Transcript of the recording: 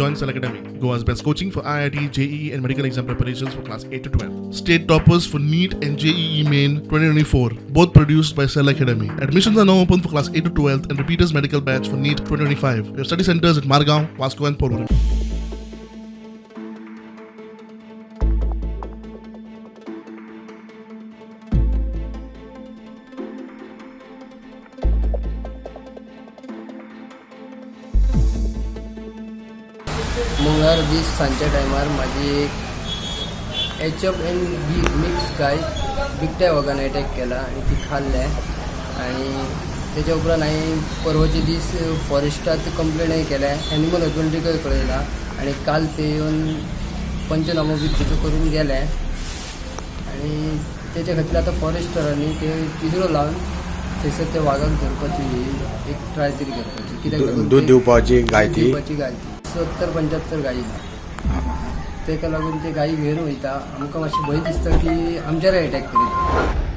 Join Cell Academy, Goa's best coaching for IIT, JEE and medical exam preparations for class 8 to 12. State toppers for NEET and JEE Main 2024, both produced by Cell Academy. Admissions are now open for class 8 to 12th and repeaters medical batch for NEET 2025. We have study centers at Margao, Vasco and Porvorim. मंगळवार दीस सांजच्या टायमार माझी HF&B mix गाय बिबट्या वाघाने attack केला आणि ती खाल्ल्या आणि त्याच्या उपरांत हांवें परवाचे दीस फॉरेस्टात कंप्लेंटय केल्या, एनिमल हजबंड्रीकय कळयला आणि काल ते येवन पंचनामो बी तेचो करून गेले आणि त्याच्या खातीर आतां फॉरेस्टरांनी ते पिंजरो लावन थंयसर त्या वाघाक धरपाची एक ट्राय तरी करपाची, कित्याक दूध दिवपाची गाय ती 70-75 गायी ताका लागून ते गायी घेवन वयता. आमकां मातशी भंय दिसता की आमच्यार अटॅक करीत.